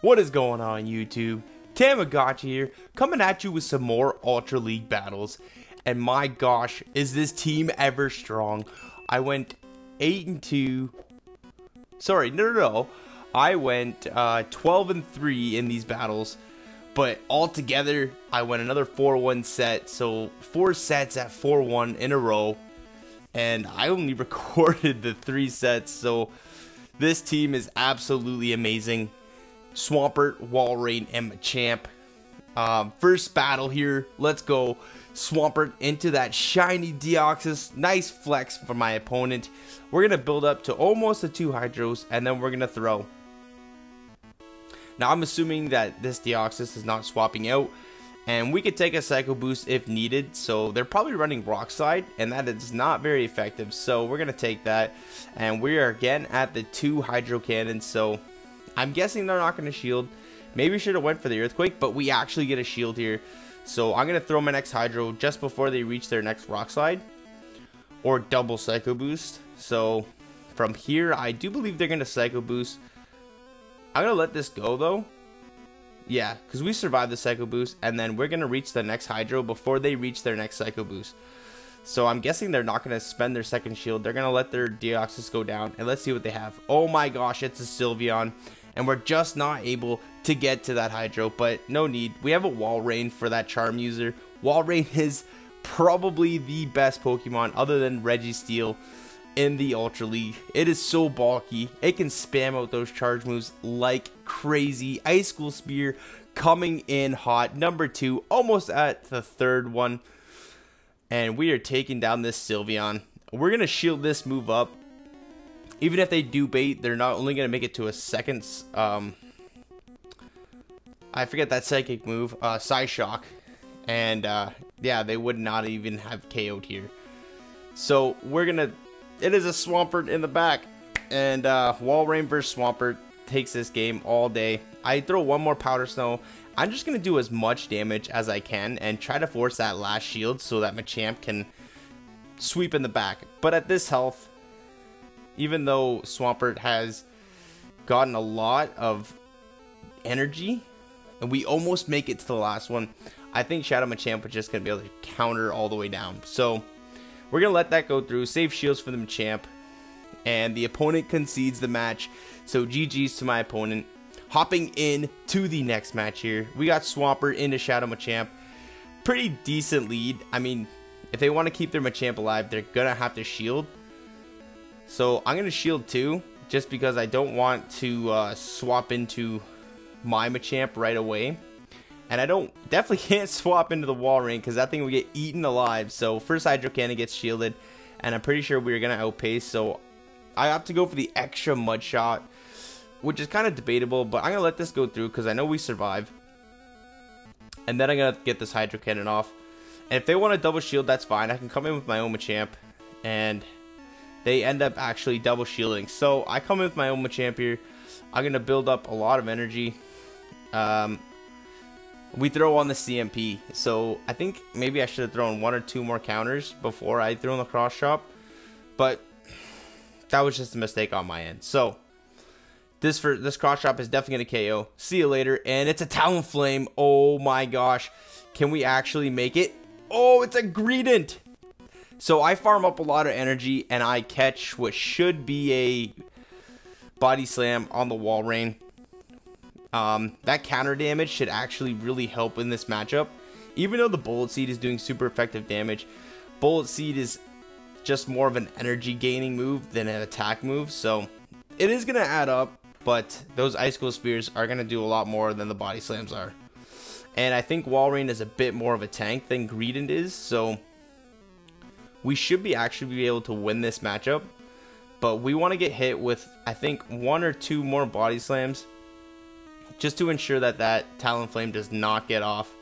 What is going on YouTube? Thammagotcha here, coming at you with some more Ultra League battles. And my gosh, is this team ever strong. I went 8-2. Sorry, no. I went 12-3 in these battles. But altogether, I went another 4-1 set. So 4 sets at 4-1 in a row. And I only recorded the 3 sets. So this team is absolutely amazing. Swampert, Walrien, and Machamp. First battle here. Let's go. Swampert into that shiny Deoxys. Nice flex for my opponent. We're going to build up to almost the 2 Hydros, and then we're going to throw. Now, I'm assuming that this Deoxys is not swapping out, and we could take a Psycho Boost if needed. So they're probably running Rock Slide, and that is not very effective. So we're going to take that, and we are again at the 2 Hydro Cannons. So I'm guessing they're not going to shield. Maybe should have went for the Earthquake, but we actually get a shield here. So I'm going to throw my next Hydro just before they reach their next Rock Slide. Or double Psycho Boost. So from here, I do believe they're going to Psycho Boost. I'm going to let this go though. Yeah, because we survived the Psycho Boost. And then we're going to reach the next Hydro before they reach their next Psycho Boost. So I'm guessing they're not going to spend their second shield. They're going to let their Deoxys go down. And let's see what they have. Oh my gosh, it's a Sylveon. And we're just not able to get to that Hydro, but no need. We have a Walrien for that Charm user. Walrien is probably the best Pokemon other than Registeel in the Ultra League. It is so bulky. It can spam out those charge moves like crazy. Ice School Spear coming in hot. Number 2, almost at the 3rd one. And we are taking down this Sylveon. We're going to shield this move up. Even if they do bait, they're not only going to make it to a second, I forget that psychic move, Psyshock. And, yeah, they would not even have KO'd here. So, we're going to, it is a Swampert in the back. And, Walrien versus Swampert takes this game all day. I throw one more Powder Snow. I'm just going to do as much damage as I can and try to force that last shield so that Machamp can sweep in the back. But at this health, even though Swampert has gotten a lot of energy, and we almost make it to the last one, I think Shadow Machamp is just going to be able to counter all the way down. So we're going to let that go through, save shields for the Machamp, and the opponent concedes the match. So GG's to my opponent. Hopping in to the next match here, we got Swampert into Shadow Machamp. Pretty decent lead. I mean, if they want to keep their Machamp alive, they're going to have to shield. So I'm going to shield too, just because I don't want to swap into my Machamp right away. And I definitely can't swap into the Walrien because that thing will get eaten alive. So first Hydro Cannon gets shielded, and I'm pretty sure we're going to outpace. So I have to go for the extra Mud Shot, which is kind of debatable, but I'm going to let this go through because I know we survive. And then I'm going to get this Hydro Cannon off. And if they want to double shield, that's fine. I can come in with my own Machamp, and they end up actually double shielding. So I come in with my own Machamp here. I'm going to build up a lot of energy. We throw on the CMP. So I think maybe I should have thrown 1 or 2 more counters before I threw in the Cross Chop. But that was just a mistake on my end. So this Cross Chop is definitely going to KO. See you later. And it's a Talonflame. Oh my gosh. Can we actually make it? Oh, it's a Greedent. So I farm up a lot of energy, and I catch what should be a Body Slam on the Walrien. That counter damage should actually really help in this matchup. Even though the Bullet Seed is doing super effective damage, Bullet Seed is just more of an energy gaining move than an attack move. So it is going to add up, but those Ice School Spears are going to do a lot more than the Body Slams are. And I think Walrien is a bit more of a tank than Greedent is, so we should actually be able to win this matchup. But we want to get hit with, I think, 1 or 2 more Body Slams, just to ensure that that Talonflame does not get off.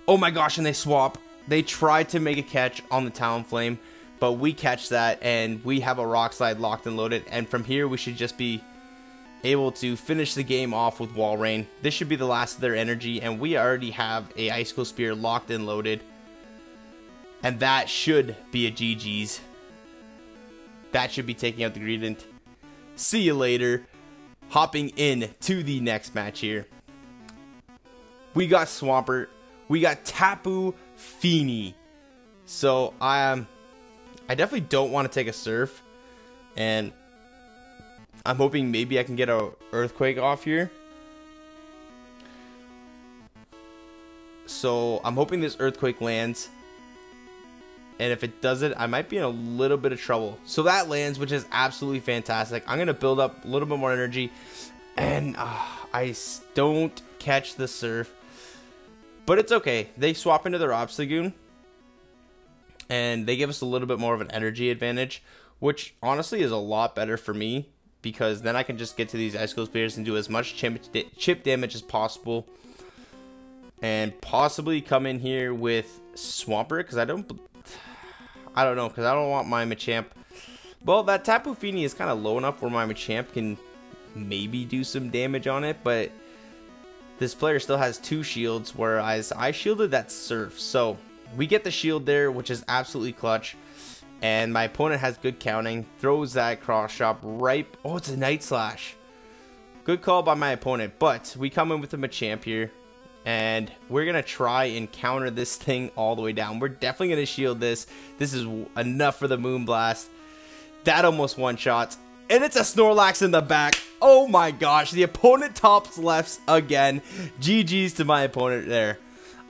Oh my gosh, and they swap. They tried to make a catch on the Talonflame, but we catch that, and we have a Rock Slide locked and loaded. And from here, we should just be able to finish the game off with Walrien. This should be the last of their energy, and we already have a Ice School Spear locked and loaded. And that should be a GG's. That should be taking out the Greedent. See you later. hopping in to the next match here. We got Swampert. We got Tapu Fini. So I definitely don't want to take a Surf. And I'm hoping maybe I can get a Earthquake off here. So I'm hoping this Earthquake lands. And if it doesn't, I might be in a little bit of trouble. So that lands, which is absolutely fantastic. I'm going to build up a little bit more energy. And I don't catch the Surf. But it's okay. They swap into their Obstagoon. And they give us a little bit more of an energy advantage. Which honestly is a lot better for me. Because then I can just get to these Ice Cold Spears and do as much chip damage as possible. And possibly come in here with Swampert. Because I don't know. Because I don't want my Machamp. Well, that Tapu Fini is kind of low enough where my Machamp can maybe do some damage on it. But this player still has 2 shields. Whereas I shielded that Surf. So we get the shield there, which is absolutely clutch. And my opponent has good counting. Throws that cross chop right. Oh, it's a Night Slash. Good call by my opponent. But we come in with a Machamp here. And we're going to try and counter this thing all the way down. We're definitely going to shield this. This is enough for the Moonblast. That almost one-shots. And it's a Snorlax in the back. Oh my gosh. The opponent tops lefts again. GG's to my opponent there.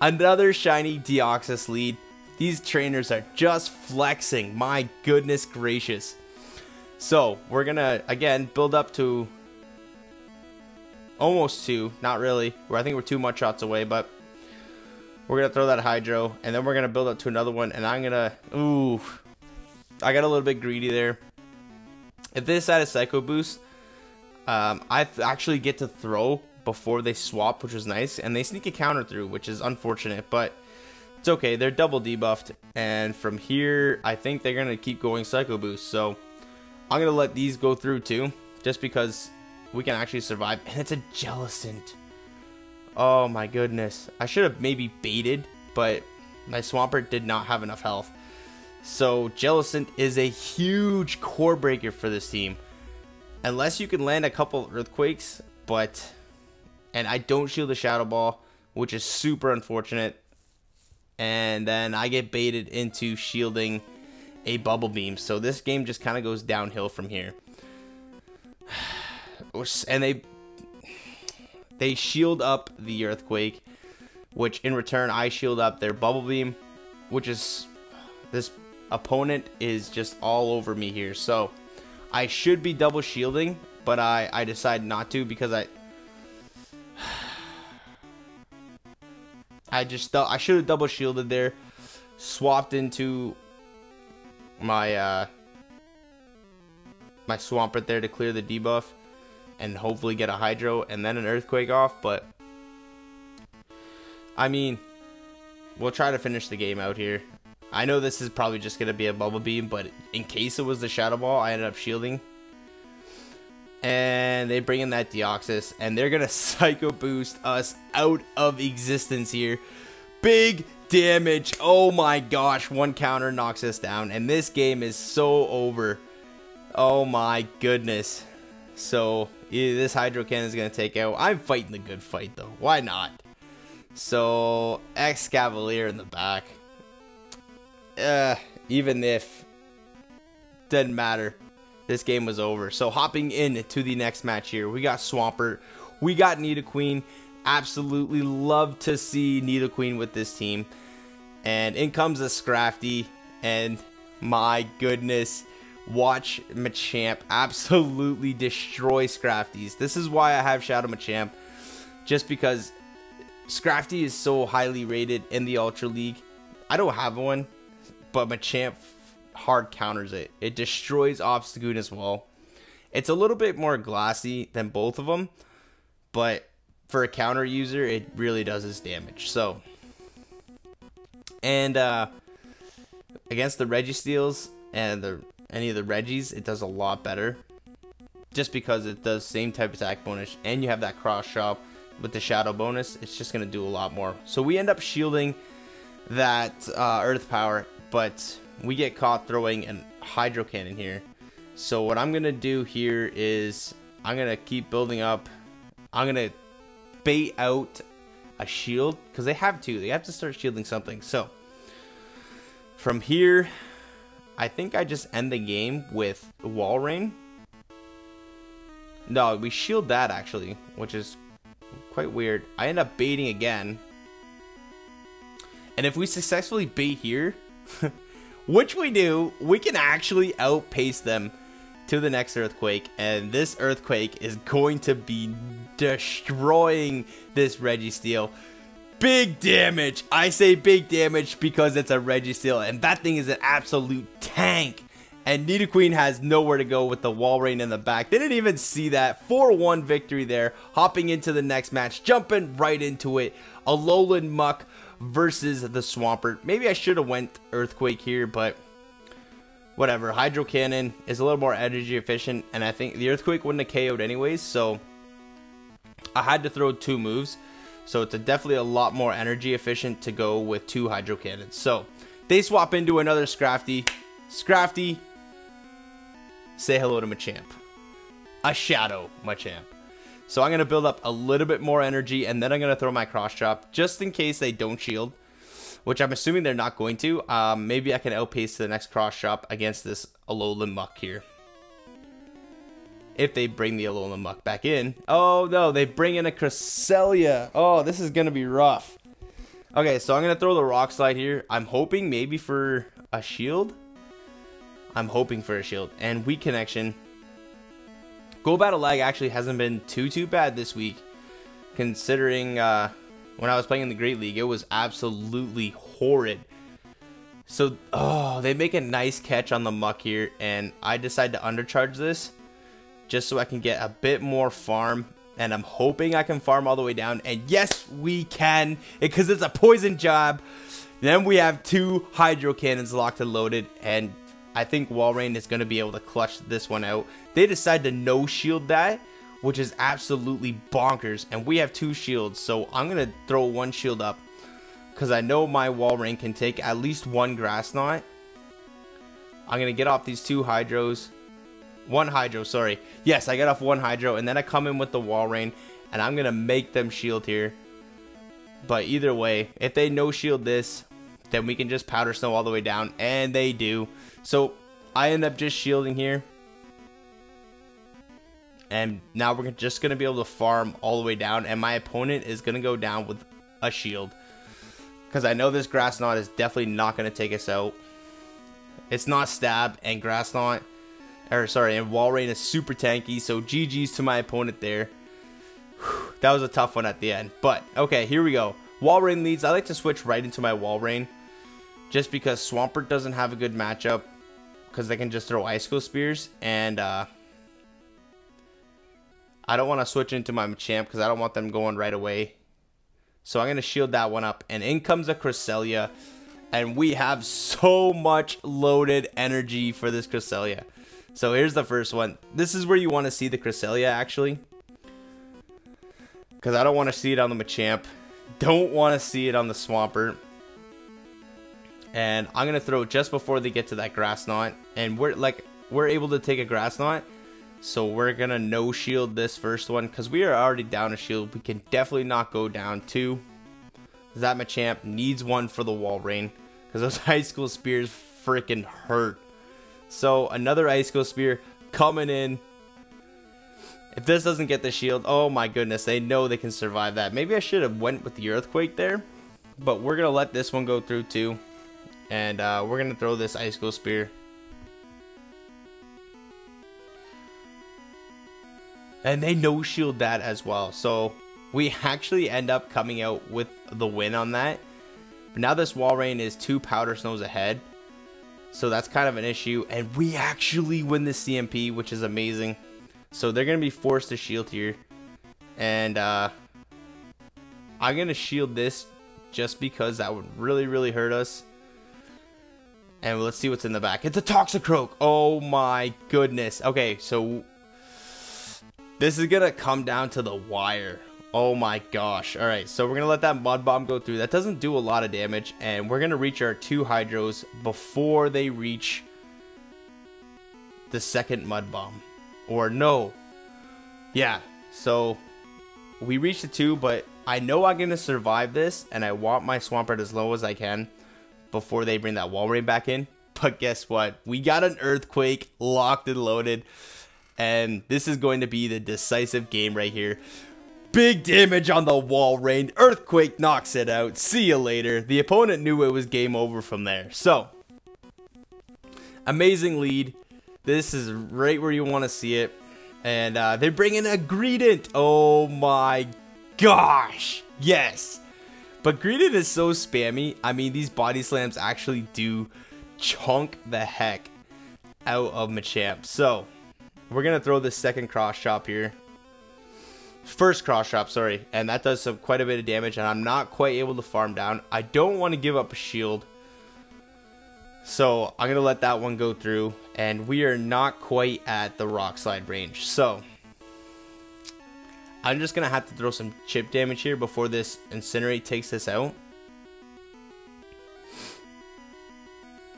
Another shiny Deoxys lead. These trainers are just flexing. My goodness gracious. So, we're going to, again, build up to almost 2. Not really. I think we're 2 much shots away, but we're going to throw that Hydro. And then we're going to build up to another one. And I'm going to... Ooh. I got a little bit greedy there. If this had a Psycho Boost, I actually get to throw before they swap, which was nice. And they sneak a counter through, which is unfortunate, but... It's okay, they're double debuffed, and from here, I think they're going to keep going Psycho Boost, so I'm going to let these go through too, just because we can actually survive, and it's a Jellicent. Oh my goodness, I should have maybe baited, but my Swampert did not have enough health. So Jellicent is a huge core breaker for this team, unless you can land a couple Earthquakes, and I don't shield the Shadow Ball, which is super unfortunate. And then I get baited into shielding a Bubble Beam. So this game just kind of goes downhill from here. And they shield up the Earthquake, which in return I shield up their Bubble Beam, which is... This opponent is just all over me here. So I should be double shielding, but I decide not to because I should have double shielded there, swapped into my my Swampert there to clear the debuff, and hopefully get a Hydro and then an Earthquake off. But I mean, we'll try to finish the game out here. I know this is probably just gonna be a Bubble Beam, but in case it was the Shadow Ball, I ended up shielding. And they bring in that Deoxys, and they're going to Psycho Boost us out of existence here. Big damage. Oh my gosh, 1 counter knocks us down, and this game is so over. Oh my goodness. So, this Hydro Cannon is going to take out. I'm fighting the good fight, though. Why not? So, Excavalier in the back. Even if, doesn't matter. This game was over. So hopping in to the next match here, we got Swampert, we got Nidoqueen. Absolutely love to see Nidoqueen with this team. And in comes a Scrafty, and my goodness, watch Machamp absolutely destroy Scrafties. This is why I have Shadow Machamp, just because Scrafty is so highly rated in the Ultra League. I don't have one, but Machamp hard counters it. It destroys Obstagoon as well. It's a little bit more glassy than both of them, but for a counter user, it really does its damage. So, and against the Registeels and any of the Regis, it does a lot better, just because it does same type attack bonus, and you have that cross chop with the shadow bonus. It's just gonna do a lot more. So we end up shielding that Earth Power, but we get caught throwing an Hydro Cannon here. So what I'm gonna do here is I'm gonna keep building up. I'm gonna bait out a shield because they have to start shielding something. So from here, I think I just end the game with Walrien. No, we shield that actually, which is quite weird. I end up baiting again, and if we successfully bait here, which we do, we can actually outpace them to the next earthquake, and this earthquake is going to be destroying this Registeel. Big damage. I say big damage because it's a Registeel, and that thing is an absolute tank. And Nidoqueen has nowhere to go with the Walrien in the back. They didn't even see that. 4-1 victory there. Hopping into the next match, jumping right into it. Alolan Muck versus the Swampert. Maybe I should have went Earthquake here, but whatever. Hydro Cannon is a little more energy efficient, and I think the Earthquake wouldn't have KO'd anyways, so I had to throw 2 moves. So it's definitely a lot more energy efficient to go with 2 Hydro Cannons. So they swap into another Scrafty. Scrafty, say hello to Machamp. A Shadow Machamp. So I'm going to build up a little bit more energy, and then I'm going to throw my Cross Chop just in case they don't shield, which I'm assuming they're not going to. Maybe I can outpace the next Cross Chop against this Alolan Muck here. If they bring the Alolan Muck back in. Oh no, they bring in a Cresselia. Oh, this is going to be rough. Okay, so I'm going to throw the Rock Slide here. I'm hoping maybe for a shield. I'm hoping for a shield. And Weak Connection. Go Battle Lag actually hasn't been too bad this week, considering when I was playing in the Great League, it was absolutely horrid. So, oh, they make a nice catch on the Muck here, and I decide to undercharge this just so I can get a bit more farm, and I'm hoping I can farm all the way down, and yes, we can, because it's a poison job. Then we have 2 Hydro Cannons locked and loaded, and I think Walrien is going to be able to clutch this one out. They decide to no shield that, which is absolutely bonkers, and we have 2 shields, so I'm going to throw 1 shield up, because I know my Walrien can take at least 1 Grass Knot. I'm going to get off these 2 Hydros. 1 Hydro, sorry. Yes, I got off 1 Hydro, and then I come in with the Walrien, and I'm going to make them shield here. But either way, if they no shield this, then we can just Powder Snow all the way down, and they do. So I end up just shielding here. And now we're just going to be able to farm all the way down, and my opponent is going to go down with a shield. Because I know this Grass Knot is definitely not going to take us out. It's not Stab, and Grass Knot, and Walrien is super tanky, so GG's to my opponent there. Whew, that was a tough one at the end. But, okay, here we go. Walrien leads. I like to switch right into my Walrien, just because Swampert doesn't have a good matchup, because they can just throw Icicle Spears, and I don't want to switch into my Machamp, because I don't want them going right away. So I'm going to shield that one up, and in comes a Cresselia, and we have so much loaded energy for this Cresselia. So here's the first one. This is where you want to see the Cresselia, actually, because I don't want to see it on the Machamp. Don't want to see it on the Swampert. And I'm going to throw it just before they get to that Grass Knot. And we're able to take a Grass Knot. So we're going to no shield this first one, because we are already down a shield. We can definitely not go down 2. That Machamp needs 1 for the Walrien, because those Icicle Spears freaking hurt. So another Icicle Spear coming in. If this doesn't get the shield, oh my goodness, they know they can survive that. Maybe I should have went with the Earthquake there, but we're going to let this one go through too. And we're going to throw this Icicle Spear. And they no shield that as well. So we actually end up coming out with the win on that. But now this Walrien is 2 Powder Snows ahead. So that's kind of an issue. And we actually win the CMP, which is amazing. So they're going to be forced to shield here. And I'm going to shield this just because that would really hurt us. And let's see what's in the back. It's a Toxicroak. Oh my goodness. Okay, so this is going to come down to the wire. Oh my gosh. Alright, so we're going to let that Mud Bomb go through. That doesn't do a lot of damage. And we're going to reach our 2 Hydros before they reach the second Mud Bomb. Or no. Yeah, so we reached the 2, but I know I'm going to survive this, and I want my Swampert as low as I can before they bring that Walrien back in. But guess what? We got an Earthquake locked and loaded, and this is going to be the decisive game right here. Big damage on the Walrien. Earthquake knocks it out. See you later. The opponent knew it was game over from there. So, amazing lead. This is right where you want to see it. And they bring in a Greedent. Oh my gosh. Yes. But Greedent is so spammy. I mean, these body slams actually do chunk the heck out of Machamp. So, we're going to throw this second cross chop here. First cross chop, sorry. And that does quite a bit of damage. And I'm not quite able to farm down. I don't want to give up a shield. So, I'm going to let that one go through. And we are not quite at the Rock Slide range. So, I'm just going to have to throw some chip damage here before this Incinerate takes this out.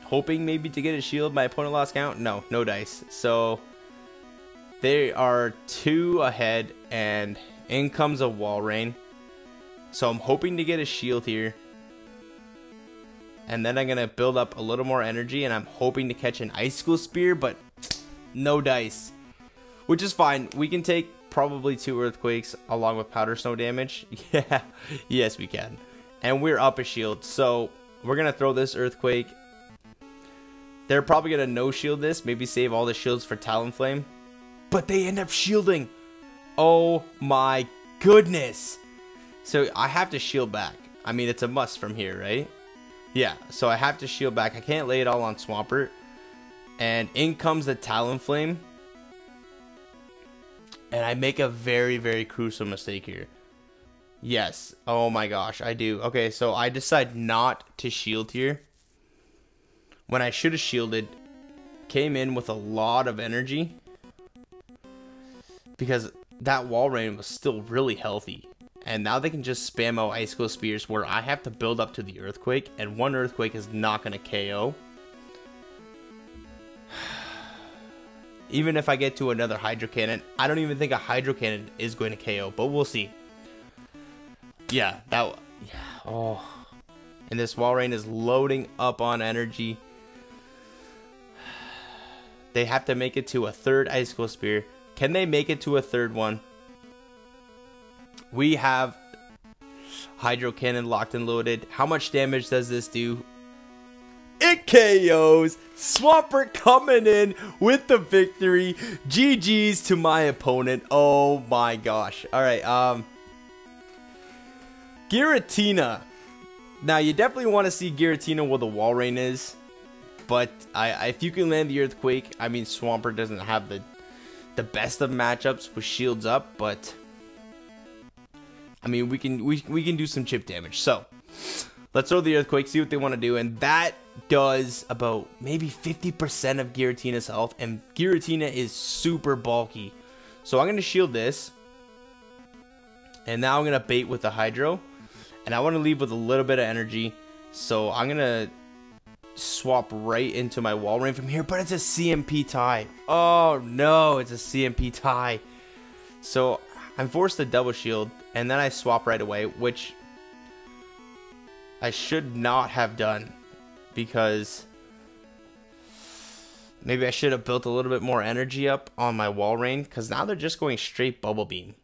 Hoping maybe to get a shield. My opponent lost count. No, no dice. So, they are 2 ahead. And in comes a Walrien. So, I'm hoping to get a shield here. And then I'm going to build up a little more energy. And I'm hoping to catch an Icicle Spear. But no dice. Which is fine. We can take probably 2 Earthquakes along with Powder Snow damage. Yeah. Yes, we can. And we're up a shield. So we're going to throw this Earthquake. They're probably going to no-shield this. Maybe save all the shields for Talonflame. But they end up shielding. Oh my goodness. So I have to shield back. I mean, it's a must from here, right? Yeah, so I have to shield back. I can't lay it all on Swampert. And in comes the Talonflame. And I make a very, very crucial mistake here. Yes. Oh my gosh, I do. Okay, so I decide not to shield here. When I should have shielded. Came in with a lot of energy. Because that Walrien was still really healthy. And now they can just spam out Icicle Spears where I have to build up to the Earthquake. And one Earthquake is not going to KO. Even if I get to another Hydro Cannon, I don't even think a Hydro Cannon is going to KO. But we'll see. Yeah, that... Yeah, oh. And this Walrien is loading up on energy. They have to make it to a 3rd Icicle Spear. Can they make it to a 3rd one? We have Hydro Cannon locked and loaded. How much damage does this do? It KOs. Swampert coming in with the victory. GG's to my opponent. Oh my gosh. Alright, Giratina. Now, you definitely want to see Giratina where the Walrien is. But if you can land the Earthquake, I mean, Swampert doesn't have the best of matchups with shields up, but I mean, we can do some chip damage. So let's throw the Earthquake, see what they want to do, and that does about maybe 50% of Giratina's health, and Giratina is super bulky. So I'm gonna shield this, and now I'm gonna bait with the Hydro, and I want to leave with a little bit of energy. So I'm gonna swap right into my Walrien from here, but it's a CMP tie. Oh no, it's a CMP tie. So I'm forced to double shield, and then I swap right away, which I should not have done, because maybe I should have built a little bit more energy up on my Walrien, because now they're just going straight Bubble Beam.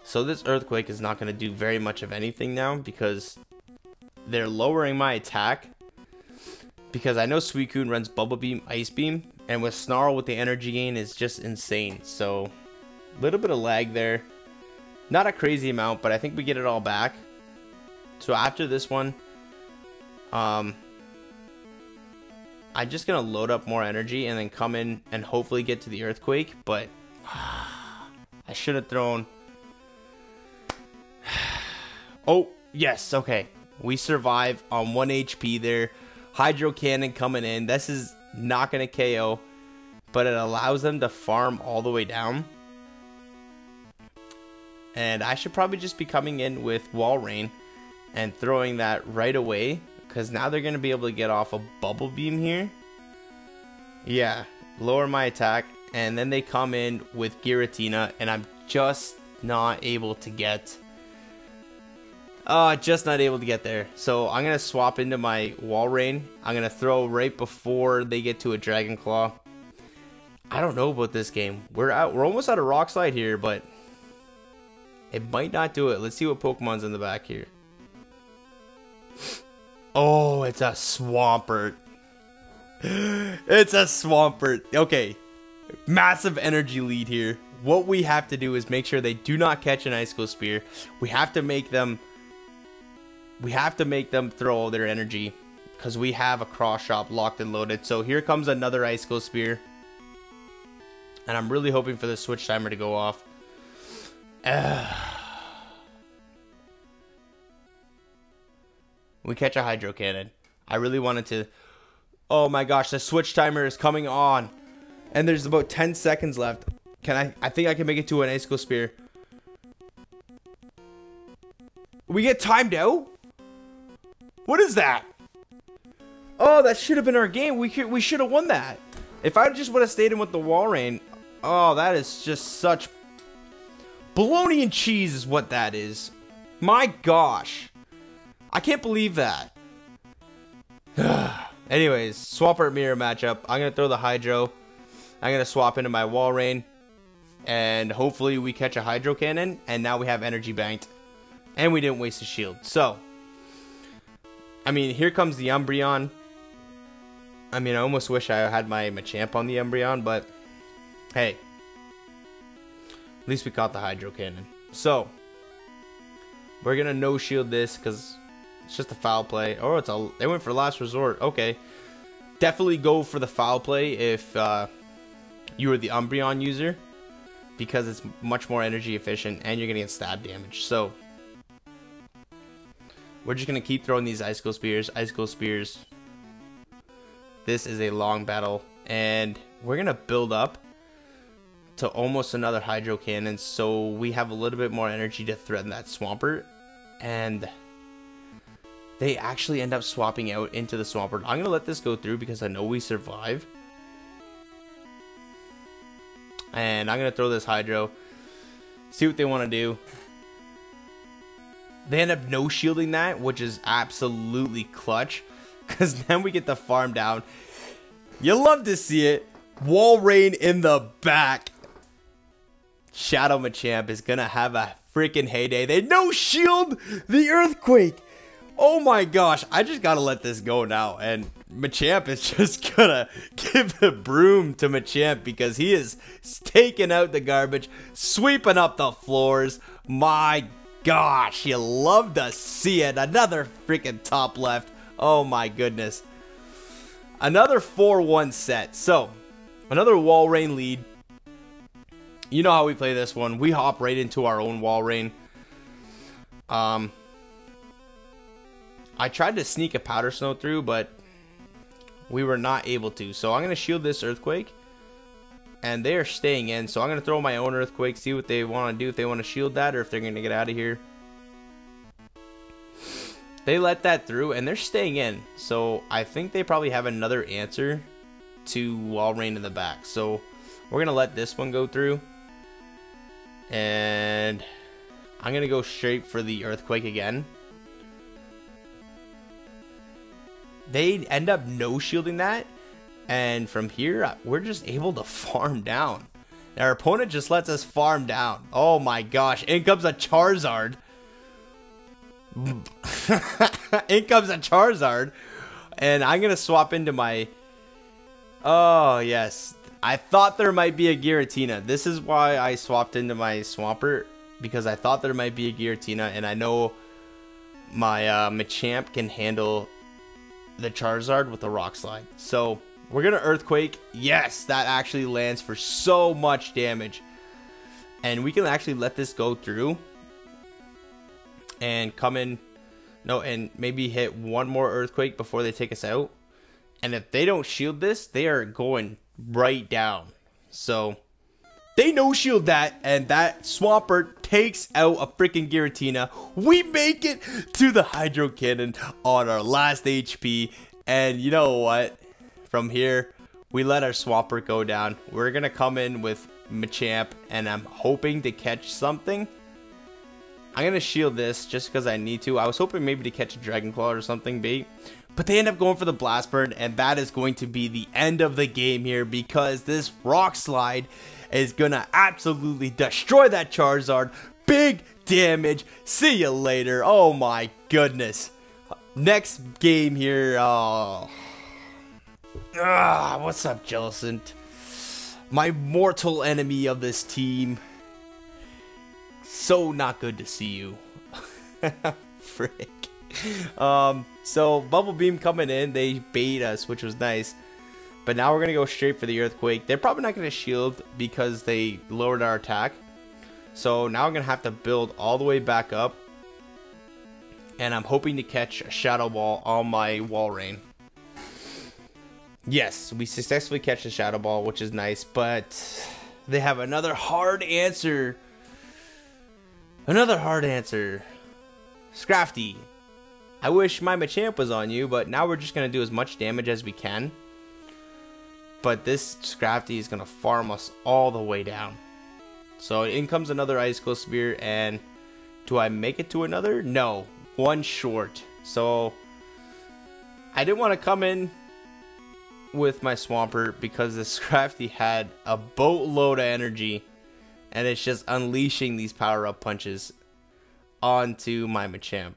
So this Earthquake is not going to do very much of anything now, because they're lowering my attack, because I know Suicune runs Bubble Beam, Ice Beam, and with Snarl with the energy gain is just insane. So a little bit of lag there, not a crazy amount, but I think we get it all back. So after this one, I'm just gonna load up more energy and then come in and hopefully get to the Earthquake. But I should have thrown. Oh yes, okay. We survive on 1 HP there. Hydro Cannon coming in. This is not going to KO, but it allows them to farm all the way down. And I should probably just be coming in with Walrien and throwing that right away, because now they're going to be able to get off a Bubble Beam here. Yeah, lower my attack. and then they come in with Giratina, and I'm just not able to get there. So I'm gonna swap into my Walrien. I'm gonna throw right before they get to a Dragon Claw. I don't know about this game. We're almost out of Rock Slide here, but it might not do it. Let's see what Pokemon's in the back here. Oh, it's a Swampert. It's a Swampert. Okay, massive energy lead here. What we have to do is make sure they do not catch an Icicle Spear. We have to make them throw all their energy, because we have a Cross Chop locked and loaded. So here comes another Icicle Spear, and I'm really hoping for the Switch Timer to go off. We catch a Hydro Cannon. I really wanted to. Oh my gosh, the Switch Timer is coming on, and there's about 10 seconds left. I think I can make it to an Icicle Spear. We get timed out? What is that? Oh, that should have been our game. We should have won that. If I just would have stayed in with the Walrien. Oh, that is just such bologna and cheese is what that is. My gosh. I can't believe that. Anyways, Swampert mirror matchup. I'm going to throw the Hydro. I'm going to swap into my Walrien. And hopefully we catch a Hydro Cannon. And now we have energy banked. And we didn't waste a shield. So, I mean, here comes the Umbreon. I mean, I almost wish I had my Machamp on the Umbreon, but hey, at least we caught the Hydro Cannon. So, we're going to no-shield this because it's just a foul play. Oh, they went for last resort. Okay. Definitely go for the foul play if you were the Umbreon user, because it's much more energy efficient and you're going to get stab damage. So, we're just going to keep throwing these Icicle Spears. Icicle Spears. This is a long battle. And we're going to build up to almost another Hydro Cannon, so we have a little bit more energy to threaten that Swampert. And they actually end up swapping out into the Swampert. I'm going to let this go through because I know we survive. And I'm going to throw this Hydro. See what they want to do. They end up no-shielding that, which is absolutely clutch, because then we get the farm down. You love to see it. Walrien in the back. Shadow Machamp is going to have a freaking heyday. They no-shield the Earthquake. Oh my gosh. I just got to let this go now. And Machamp is just going to give the broom to Machamp because he is taking out the garbage, sweeping up the floors. My gosh, you love to see it. Another freaking top left. Oh my goodness. Another 4-1 set. So, another Walrien lead. You know how we play this one. We hop right into our own Walrien. I tried to sneak a Powder Snow through, but we were not able to. So I'm going to shield this Earthquake. And they are staying in. So I'm going to throw my own Earthquake. See what they want to do. If they want to shield that or if they're going to get out of here. They let that through and they're staying in. So I think they probably have another answer to Walrien in the back. So we're going to let this one go through. And I'm going to go straight for the Earthquake again. They end up no-shielding that. And from here, we're just able to farm down. Our opponent just lets us farm down. Oh my gosh. In comes a Charizard. In comes a Charizard. And I'm going to swap into my... Oh, yes. I thought there might be a Giratina. This is why I swapped into my Swampert. Because I thought there might be a Giratina. And I know my Machamp can handle the Charizard with a Rock Slide. So... we're going to Earthquake. Yes, that actually lands for so much damage. And we can actually let this go through. And come in. No, and maybe hit one more Earthquake before they take us out. And if they don't shield this, they are going right down. So, they no-shield that. And that Swampert takes out a freaking Giratina. We make it to the Hydro Cannon on our last HP. And you know what? From here, we let our Swampert go down. We're going to come in with Machamp, and I'm hoping to catch something. I'm going to shield this just because I need to. I was hoping maybe to catch a Dragon Claw or something bait. But they end up going for the Blast Burn, and that is going to be the end of the game here because this Rock Slide is going to absolutely destroy that Charizard. Big damage. See you later. Oh my goodness. Next game here. Oh. What's up, Jellicent? My mortal enemy of this team. So not good to see you. Frick. So Bubble Beam coming in, they bait us, which was nice. But now we're gonna go straight for the Earthquake. They're probably not gonna shield because they lowered our attack. So now I'm gonna have to build all the way back up. And I'm hoping to catch a Shadow Ball on my Walrien. Yes, we successfully catch the Shadow Ball, which is nice, but they have another hard answer. Another hard answer. Scrafty. I wish my Machamp was on you, but now we're just going to do as much damage as we can. But this Scrafty is going to farm us all the way down. So in comes another Icicle Spear, and do I make it to another? No, one short. So I didn't want to come in with my Swampert because the Scrafty had a boatload of energy, and it's just unleashing these power-up punches onto my Machamp.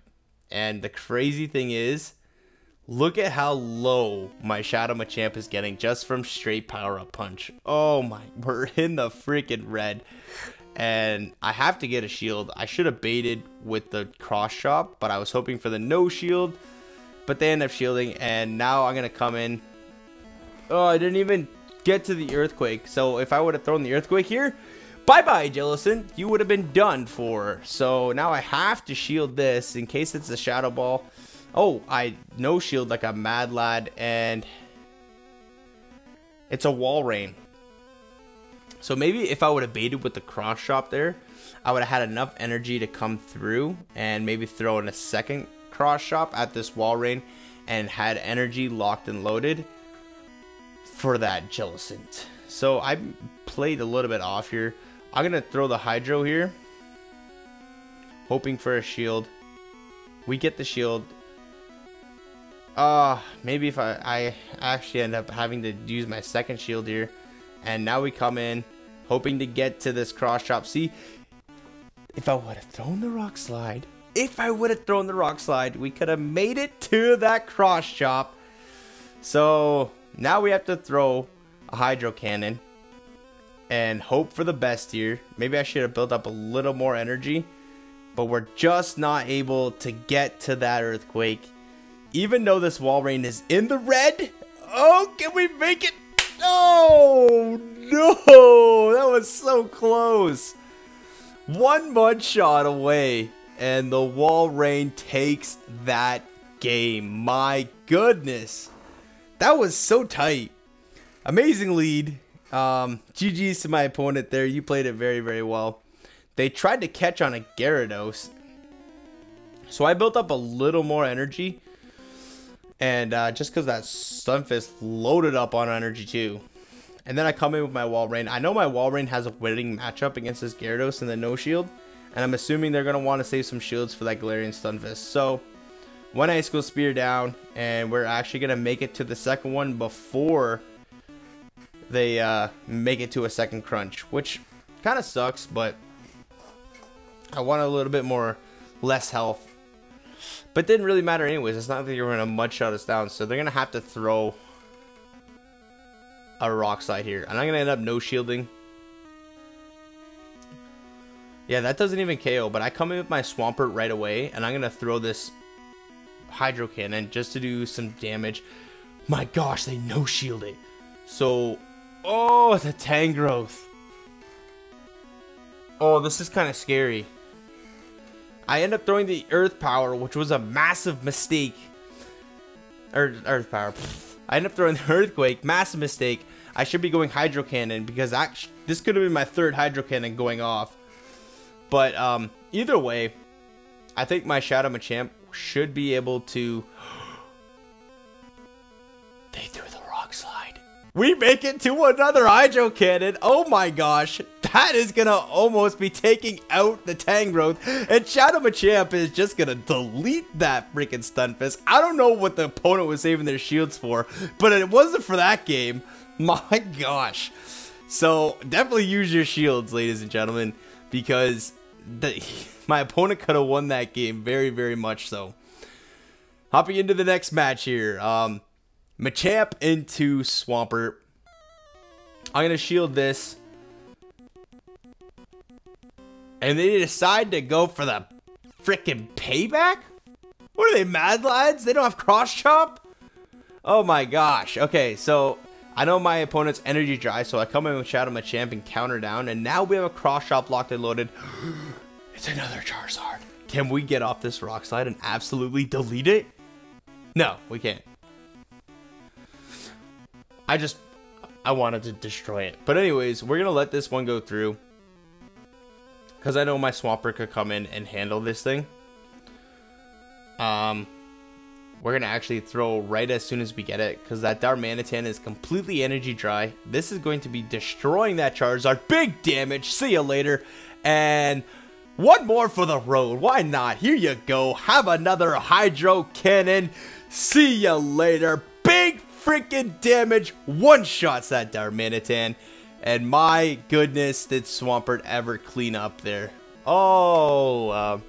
And the crazy thing is, look at how low my Shadow Machamp is getting just from straight power-up punch. Oh my, we're in the freaking red. And I have to get a shield. I should have baited with the cross chop, but I was hoping for the no shield. But they end up shielding, and now I'm going to come in. Oh, I didn't even get to the Earthquake. So if I would have thrown the Earthquake here, bye-bye, Jellicent. You would have been done for. So now I have to shield this in case it's a Shadow Ball. Oh, I no shield like a mad lad, and it's a Walrien. So maybe if I would have baited with the cross chop there, I would have had enough energy to come through and maybe throw in a second cross chop at this Walrien and had energy locked and loaded for that Jellicent. So I played a little bit off here. I'm going to throw the Hydro here, hoping for a shield. We get the shield. Maybe if I actually end up having to use my second shield here. And now we come in, hoping to get to this cross chop. See, if I would have thrown the Rock Slide, we could have made it to that cross chop. So now we have to throw a Hydro Cannon and hope for the best here. Maybe I should have built up a little more energy, but we're just not able to get to that Earthquake. Even though this Walrien is in the red. Oh, can we make it? Oh, no. That was so close. One mud shot away, and the Walrien takes that game. My goodness. That was so tight. Amazing lead. GG's to my opponent there. You played it very, very well. They tried to catch on a Gyarados, so I built up a little more energy. And just because that Stunfisk loaded up on energy too. And then I come in with my Walrien. I know my Walrien has a winning matchup against this Gyarados and the no shield. And I'm assuming they're going to want to save some shields for that Galarian Stunfisk. So, one Icicle Spear down. And we're actually going to make it to the second one before they make it to a second crunch. Which kind of sucks, but I want a little bit more, less health. But it didn't really matter anyways. It's not like you're going to mud shot us down. So they're going to have to throw a Rock Slide here. And I'm going to end up no shielding. Yeah, that doesn't even KO. But I come in with my Swampert right away. And I'm going to throw this Hydro Cannon just to do some damage. My gosh, they no shield it. So, oh, the Tangrowth. Oh, this is kind of scary. I end up throwing the Earth Power, which was a massive mistake. Earth Power. I end up throwing the Earthquake. Massive mistake. I should be going Hydro Cannon because this could have been my third Hydro Cannon going off. But either way, I think my Shadow Machamp should be able to... They threw the Rock Slide. We make it to another Hydro Cannon. Oh my gosh. That is going to almost be taking out the Tangrowth. And Shadow Machamp is just going to delete that freaking Stunfisk. I don't know what the opponent was saving their shields for, but it wasn't for that game. My gosh. So definitely use your shields, ladies and gentlemen, because my opponent could have won that game very, very much so. Hopping into the next match here. Machamp into Swampert. I'm going to shield this. And they decide to go for the freaking payback? What are they, mad lads? They don't have cross chop? Oh my gosh. Okay, so I know my opponent's energy dry, so I come in with Shadow Machamp and counter down. And now we have a cross chop locked and loaded. It's another Charizard. Can we get off this rock slide and absolutely delete it? No, we can't. I wanted to destroy it. But anyways, we're going to let this one go through. Because I know my Swampert could come in and handle this thing. We're going to actually throw right as soon as we get it. Because that Darmanitan is completely energy dry. This is going to be destroying that Charizard. Big damage. See you later. And one more for the road. Why not? Here you go. Have another Hydro Cannon. See you later. Big freaking damage. One-shots that Darmanitan. And my goodness, did Swampert ever clean up there. Oh,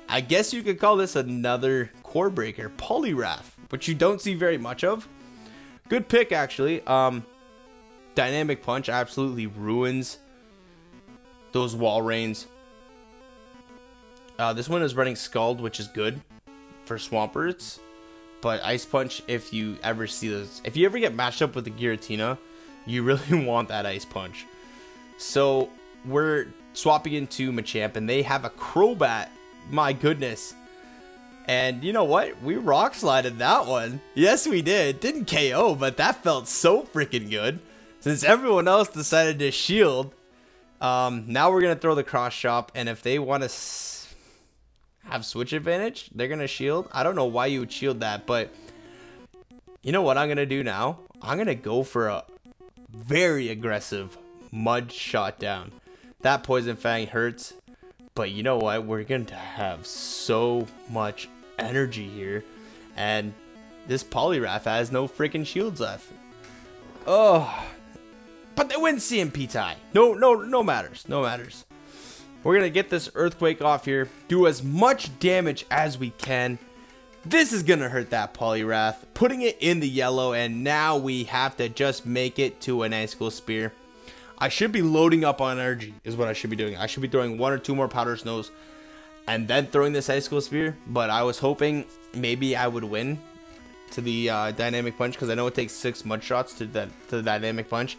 I guess you could call this another core breaker. Poliwrath, which you don't see very much of. Good pick, actually. Dynamic Punch absolutely ruins those Walreins. This one is running Scald, which is good for Swamperts. But Ice Punch, if you ever see those, if you ever get matched up with the Giratina, you really want that Ice Punch. So we're swapping into Machamp, and they have a Crobat. My goodness. And you know what? We rock slided that one. Yes, we did. Didn't KO, but that felt so freaking good. Since everyone else decided to shield, now we're going to throw the cross chop, and if they want to have switch advantage, they're going to shield. I don't know why you would shield that, but you know what I'm going to do now? I'm going to go for a very aggressive Mud Shot down. That Poison Fang hurts, but you know what? We're going to have so much energy here, and this Poliwrath has no freaking shields left. Oh, but they win CMP tie. No matters. No matters. We're going to get this Earthquake off here, do as much damage as we can. This is going to hurt that Poliwrath, putting it in the yellow, and now we have to just make it to an Icicle Spear. I should be loading up on energy, is what I should be doing. I should be throwing 1 or 2 more Powder Snows, and then throwing this Icicle Spear, but I was hoping maybe I would win to the Dynamic Punch, because I know it takes 6 Mud Shots to the Dynamic Punch.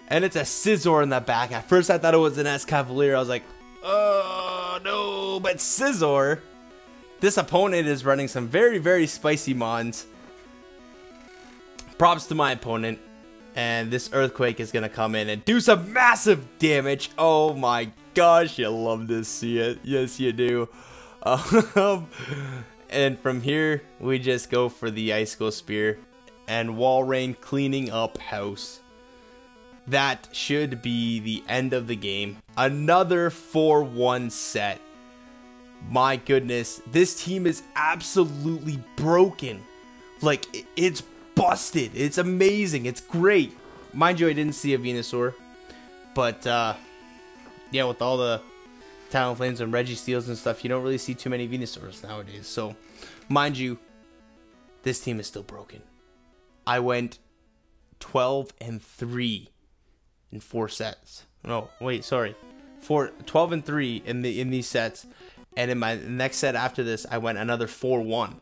And it's a Scizor in the back. At first I thought it was an Escavalier. I was like, oh no, but Scizor. This opponent is running some very, very spicy mons. Props to my opponent. And this Earthquake is going to come in and do some massive damage. Oh my gosh, you love to see it. Yes, you do. And from here, we just go for the Icicle Spear. And Walrein cleaning up house. That should be the end of the game. Another 4-1 set. My goodness, this team is absolutely broken. Like, it's busted. It's amazing. It's great. Mind you, I didn't see a Venusaur. But, yeah, with all the Talonflames and Registeels and stuff, you don't really see too many Venusaurs nowadays. So, mind you, this team is still broken. I went 12-3 in 4 sets. No, wait, sorry. 12-3 in these sets. And in my next set after this, I went another 4-1.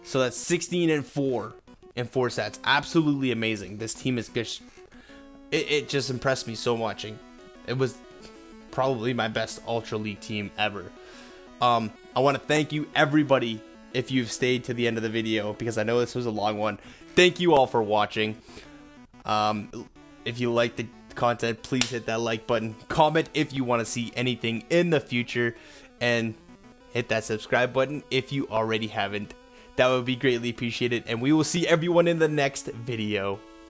So that's 16-4 in 4 sets. Absolutely amazing. This team is just, it just impressed me so much. And it was probably my best Ultra League team ever. I want to thank you, everybody, if you've stayed to the end of the video, because I know this was a long one. Thank you all for watching. If you liked the content, please hit that like button. Comment if you want to see anything in the future. And hit that subscribe button if you already haven't. That would be greatly appreciated. And we will see everyone in the next video.